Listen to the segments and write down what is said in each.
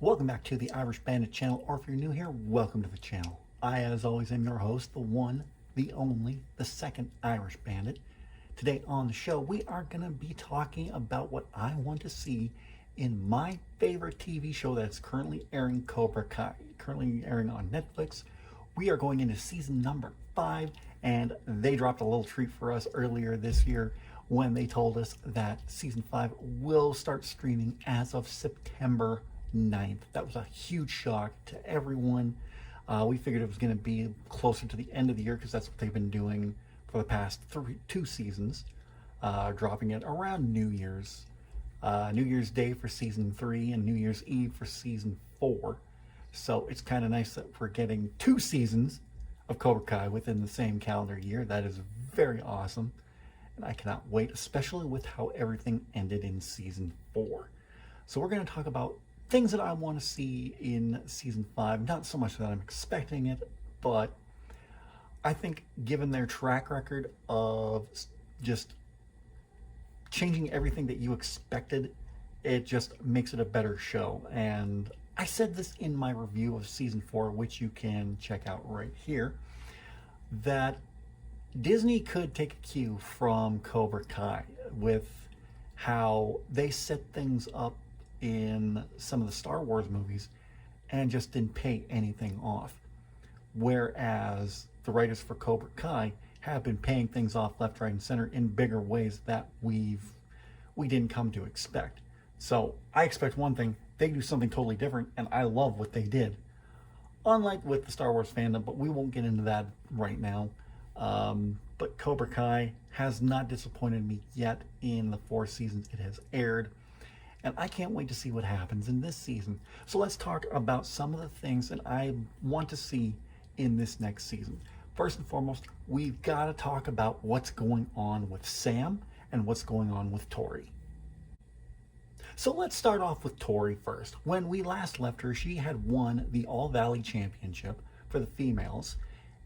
Welcome back to the Irish Bandit channel, or if you're new here, welcome to the channel. I, as always, am your host, the one, the only, the second Irish Bandit. Today on the show, we are going to be talking about what I want to see in my favorite TV show that's currently airing, Cobra Kai, currently airing on Netflix. We are going into season number 5, and they dropped a little treat for us earlier this year when they told us that season 5 will start streaming as of September 9th. That was a huge shock to everyone. We figured it was going to be closer to the end of the year because that's what they've been doing for the past two seasons, dropping it around New Year's. New Year's Day for season 3 and New Year's Eve for season 4. So it's kind of nice that we're getting 2 seasons of Cobra Kai within the same calendar year. That is very awesome. And I cannot wait, especially with how everything ended in season 4. So we're going to talk about things that I want to see in season 5. Not so much that I'm expecting it, but I think given their track record of just changing everything that you expected, it just makes it a better show. And I said this in my review of season 4, which you can check out right here, that Disney could take a cue from Cobra Kai with how they set things up in some of the Star Wars movies and just didn't pay anything off. Whereas the writers for Cobra Kai have been paying things off left, right, and center in bigger ways that we didn't come to expect. So I expect one thing, they do something totally different, and I love what they did. Unlike with the Star Wars fandom, but we won't get into that right now. But Cobra Kai has not disappointed me yet in the 4 seasons it has aired. And I can't wait to see what happens in this season. So let's talk about some of the things that I want to see in this next season. First and foremost, we've got to talk about what's going on with Sam and what's going on with Tori. So let's start off with Tori first. When we last left her, she had won the All Valley Championship for the females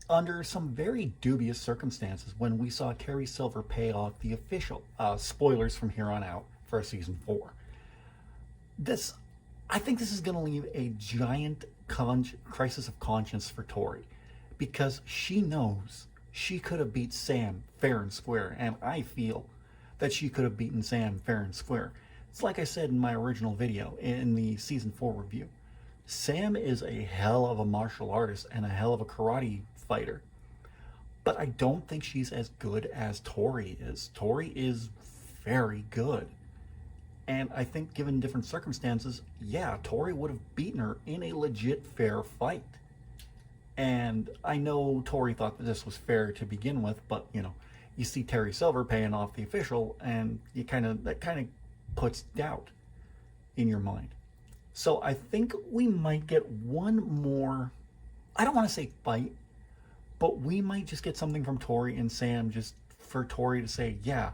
under some very dubious circumstances when we saw Terry Silver pay off the official. Spoilers from here on out for season 4. I think this is going to leave a giant crisis of conscience for Tori, because she knows she could have beat Sam fair and square, and I feel that she could have beaten Sam fair and square. It's like I said in my original video in the season 4 review. Sam is a hell of a martial artist and a hell of a karate fighter, but I don't think she's as good as Tori is. Tori is very good. And I think given different circumstances, yeah, Tori would have beaten her in a legit fair fight. And I know Tori thought that this was fair to begin with, but you see Terry Silver paying off the official, and that kind of puts doubt in your mind. So I think we might get one more, I don't want to say fight, but we might just get something from Tori and Sam, just for Tori to say, yeah,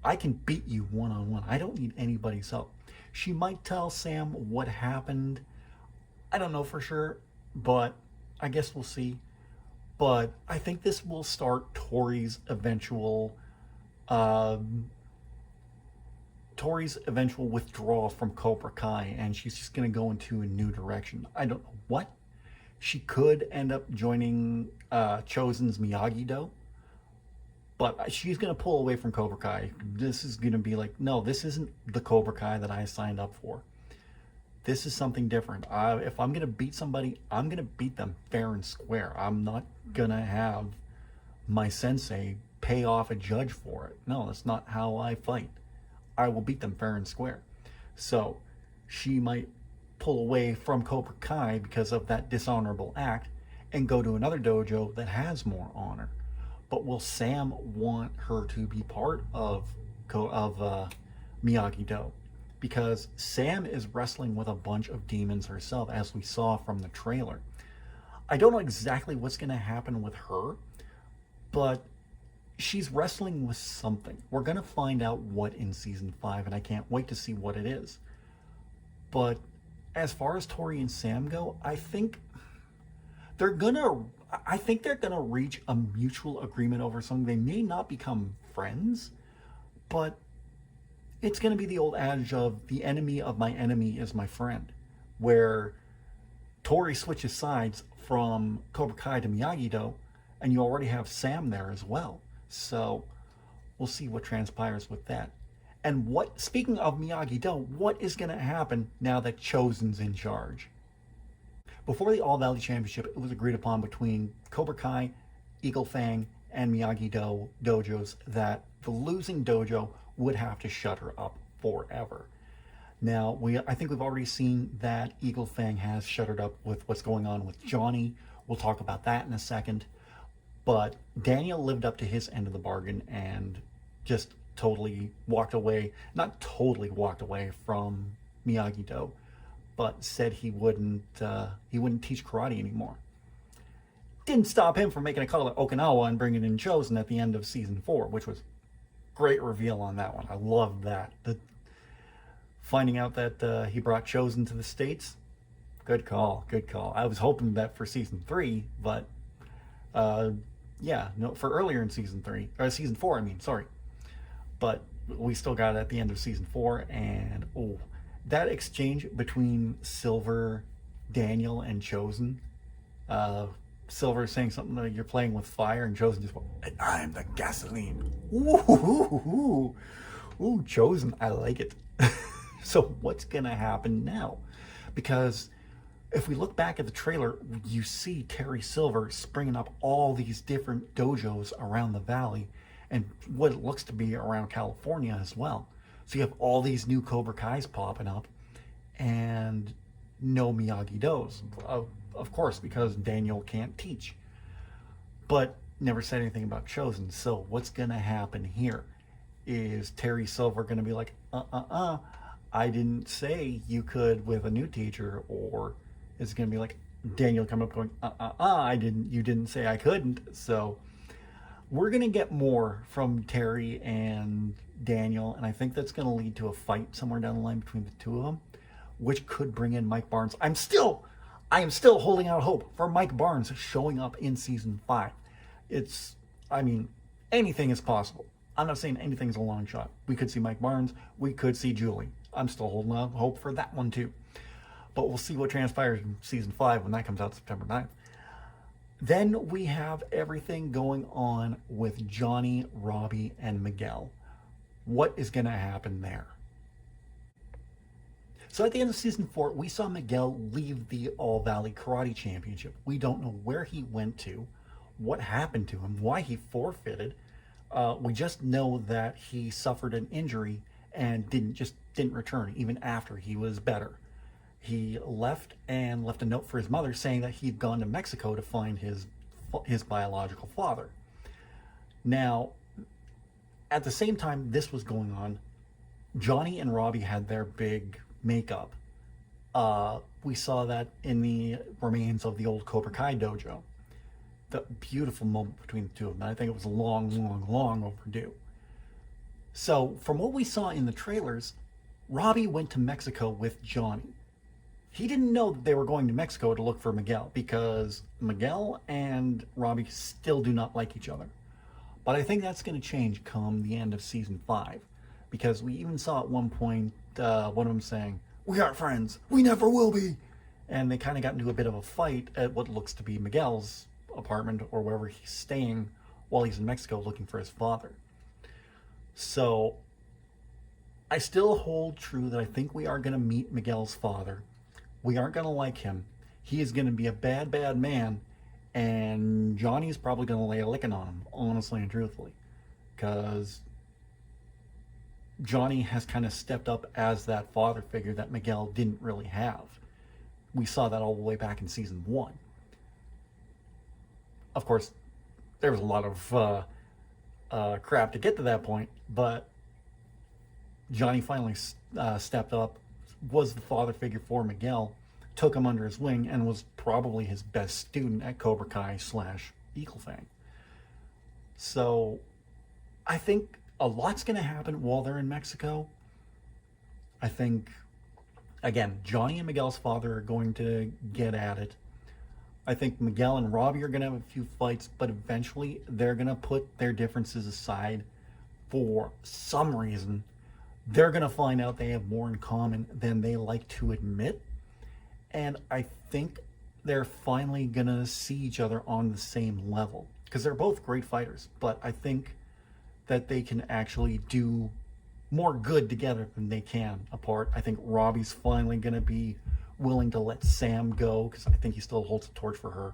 I can beat you one-on-one. I don't need anybody's help. She might tell Sam what happened. I don't know for sure, but I guess we'll see. But I think this will start Tori's eventual withdrawal from Cobra Kai, and she's just going to go into a new direction. I don't know what. She could end up joining Chosen's Miyagi-Do. But she's going to pull away from Cobra Kai. This is going to be like, no, this isn't the Cobra Kai that I signed up for. This is something different. If I'm going to beat somebody, I'm going to beat them fair and square. I'm not going to have my sensei pay off a judge for it. No, that's not how I fight. I will beat them fair and square. So she might pull away from Cobra Kai because of that dishonorable act and go to another dojo that has more honor. But will Sam want her to be part of Miyagi-Do? Because Sam is wrestling with a bunch of demons herself, as we saw from the trailer. I don't know exactly what's going to happen with her, but she's wrestling with something. We're going to find out what in season 5, and I can't wait to see what it is. But as far as Tori and Sam go, I think they're gonna reach a mutual agreement over something. They may not become friends, but it's gonna be the old adage of the enemy of my enemy is my friend. where Tori switches sides from Cobra Kai to Miyagi-Do, and you already have Sam there as well. So we'll see what transpires with that. And what, speaking of Miyagi-Do, what is going to happen now that Chosen's in charge? Before the All Valley Championship, it was agreed upon between Cobra Kai, Eagle Fang, and Miyagi-Do dojos that the losing dojo would have to shut her up forever. Now, I think we've already seen that Eagle Fang has shuttered up with what's going on with Johnny. We'll talk about that in a second. But Daniel lived up to his end of the bargain and just totally walked away, not totally walked away from Miyagi-Do, but said he wouldn't teach karate anymore. Didn't stop him from making a call at Okinawa and bringing in Chosen at the end of season 4, which was great reveal on that one. I loved that. Finding out that he brought Chosen to the States, good call, good call. I was hoping that for season 3, but yeah, no, for earlier in season 3, or season 4, I mean, sorry. But we still got it at the end of season 4, and oh, that exchange between Silver, Daniel, and Chosen. Silver saying something like, "You're playing with fire," and Chosen just went, "And I'm the gasoline." Ooh, ooh, Chosen, I like it. So what's gonna happen now? Because if we look back at the trailer, you see Terry Silver springing up all these different dojos around the valley and what it looks to be around California as well. So you have all these new Cobra Kais popping up and no Miyagi-Dos. Of course, because Daniel can't teach. But never said anything about Chosen. So what's going to happen here? Is Terry Silver going to be like, I didn't say you could with a new teacher? Or is it going to be like Daniel coming up going, you didn't say I couldn't? So we're going to get more from Terry and Daniel, and I think that's going to lead to a fight somewhere down the line between the two of them, which could bring in Mike Barnes. I am still holding out hope for Mike Barnes showing up in season 5. I mean, anything is possible. I'm not saying anything's a long shot. We could see Mike Barnes. We could see Julie. I'm still holding out hope for that one too. But we'll see what transpires in season 5 when that comes out September 9th. Then we have everything going on with Johnny, Robbie, and Miguel. What is going to happen there? So at the end of season 4, we saw Miguel leave the All Valley Karate Championship. We don't know where he went to, what happened to him, why he forfeited. We just know that he suffered an injury and didn't return even after he was better. He left and left a note for his mother saying that he'd gone to Mexico to find his biological father. Now, at the same time this was going on, Johnny and Robbie had their big makeup. We saw that in the remains of the old Cobra Kai dojo. The beautiful moment between the two of them. I think it was long overdue. So from what we saw in the trailers, Robbie went to Mexico with Johnny. He didn't know that they were going to Mexico to look for Miguel, because Miguel and Robbie still do not like each other. But I think that's going to change come the end of season 5, because we even saw at one point one of them saying, "We aren't friends. We never will be." And they kind of got into a bit of a fight at what looks to be Miguel's apartment or wherever he's staying while he's in Mexico looking for his father. So I still hold true that I think we are going to meet Miguel's father. We aren't going to like him. He is going to be a bad man, and Johnny's probably going to lay a licking on him, honestly and truthfully, because Johnny has kind of stepped up as that father figure that Miguel didn't really have. We saw that all the way back in season 1. Of course, there was a lot of crap to get to that point, but Johnny finally stepped up, was the father figure for Miguel, took him under his wing, and was probably his best student at Cobra Kai / Eagle Fang. So I think a lot's going to happen while they're in Mexico. I think, again, Johnny and Miguel's father are going to get at it. I think Miguel and Robbie are going to have a few fights, but eventually they're going to put their differences aside. For some reason, they're going to find out they have more in common than they like to admit, And I think they're finally gonna see each other on the same level because they're both great fighters, but I think that they can actually do more good together than they can apart. I think Robbie's finally gonna be willing to let Sam go because I think he still holds a torch for her,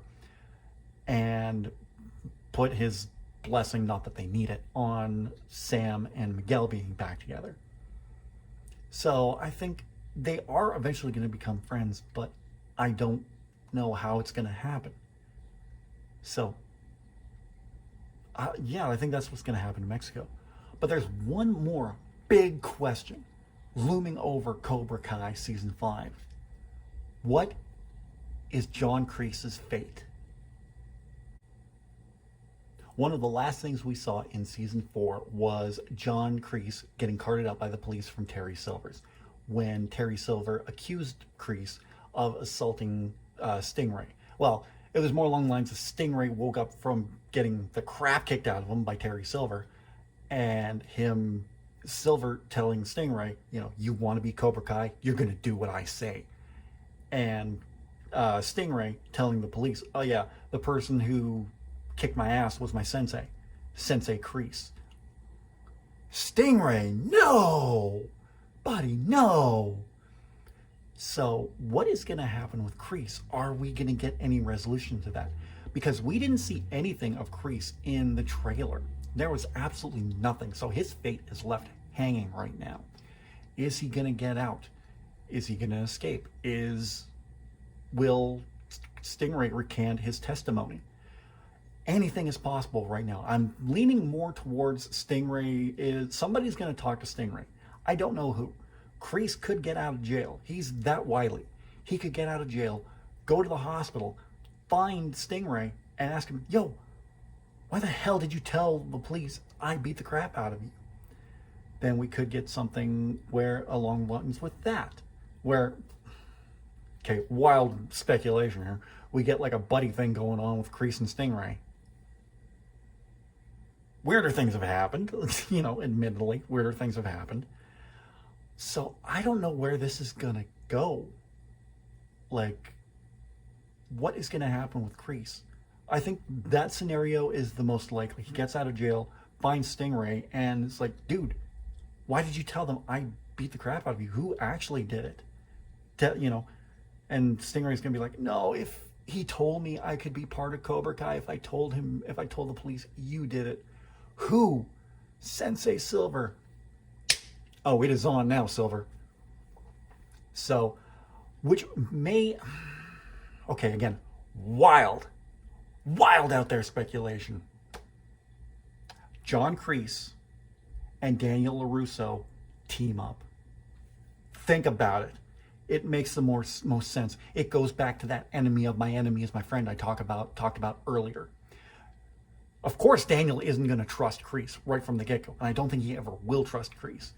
and put his blessing, not that they need it, on Sam and Miguel being back together. So I think they are eventually going to become friends, but I don't know how it's going to happen. So, yeah, I think that's what's going to happen in Mexico. But there's one more big question looming over Cobra Kai Season 5. What is John Kreese's fate? One of the last things we saw in Season 4 was John Kreese getting carted out by the police from Terry Silver's, when Terry Silver accused Kreese of assaulting Stingray. Well, it was more along the lines of Stingray woke up from getting the crap kicked out of him by Terry Silver, and Silver telling Stingray, you want to be Cobra Kai, you're going to do what I say. And Stingray telling the police, oh yeah, the person who kicked my ass was my sensei Kreese. Stingray, no! Buddy, no! So what is going to happen with Kreese? Are we going to get any resolution to that? Because we didn't see anything of Kreese in the trailer. There was absolutely nothing. So his fate is left hanging right now. Is he going to get out? Is he going to escape? Will Stingray recant his testimony? Anything is possible right now. I'm leaning more towards Stingray. Somebody's going to talk to Stingray. I don't know who. Kreese could get out of jail. He's that wily. He could get out of jail, go to the hospital, find Stingray, and ask him, yo, why the hell did you tell the police I beat the crap out of you? Then we could get something where along lines with that. Where, okay, wild speculation here. We get like a buddy thing going on with Crease and Stingray. Weirder things have happened, admittedly, weirder things have happened. So I don't know where this is going to go. Like, what is going to happen with Kreese? I think that scenario is the most likely. He gets out of jail, finds Stingray, and it's like, dude, why did you tell them I beat the crap out of you? Who actually did it? And Stingray's going to be like, no, if he told me I could be part of Cobra Kai, if I told the police you did it. Who? Sensei Silver. Oh, it is on now, Silver. So, okay, again, wild out there speculation. John Kreese and Daniel Larusso team up. Think about it. It makes the most sense. It goes back to that enemy of my enemy is my friend I talked about earlier. Of course, Daniel isn't going to trust Kreese right from the get-go, and I don't think he ever will trust Kreese.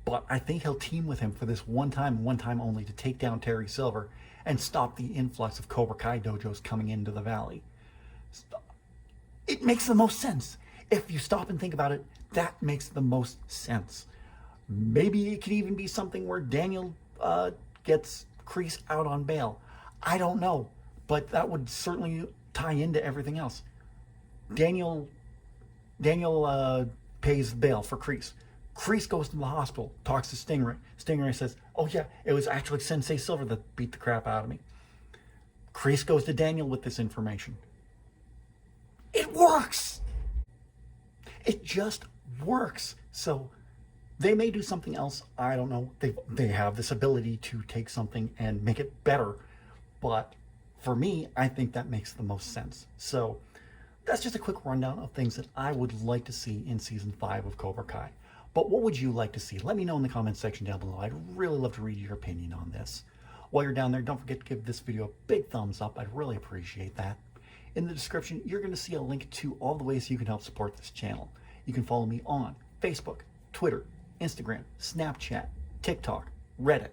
But I think he'll team with him for this one time only, to take down Terry Silver and stop the influx of Cobra Kai dojos coming into the valley. It makes the most sense. If you stop and think about it, that makes the most sense. Maybe it could even be something where Daniel gets Kreese out on bail. I don't know, but that would certainly tie into everything else. Daniel pays bail for Kreese. Kreese goes to the hospital, talks to Stingray. Stingray says, oh yeah, it was actually Sensei Silver that beat the crap out of me. Kreese goes to Daniel with this information. It works! It just works. So they may do something else. I don't know. They have this ability to take something and make it better. But for me, I think that makes the most sense. So that's just a quick rundown of things that I would like to see in Season 5 of Cobra Kai. But what would you like to see? Let me know in the comments section down below. I'd really love to read your opinion on this. While you're down there, don't forget to give this video a big thumbs up. I'd really appreciate that. In the description, you're going to see a link to all the ways you can help support this channel. You can follow me on Facebook, Twitter, Instagram, Snapchat, TikTok, Reddit.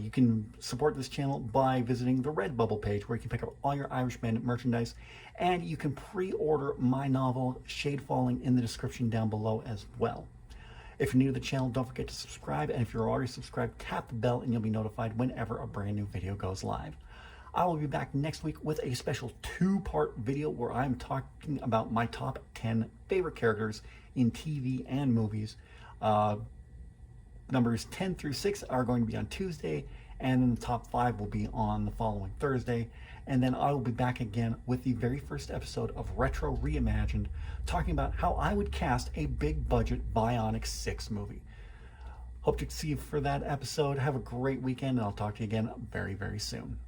You can support this channel by visiting the Redbubble page, where you can pick up all your Irish Bandit merchandise, and you can pre-order my novel Shade Falling in the description down below as well. If you're new to the channel, don't forget to subscribe, and if you're already subscribed, tap the bell and you'll be notified whenever a brand new video goes live. I will be back next week with a special 2-part video where I'm talking about my top 10 favorite characters in TV and movies. Numbers 10 through 6 are going to be on Tuesday, and then the top 5 will be on the following Thursday. And then I will be back again with the very first episode of Retro Reimagined, talking about how I would cast a big budget Bionic 6 movie. Hope to see you for that episode. Have a great weekend, and I'll talk to you again very, very soon.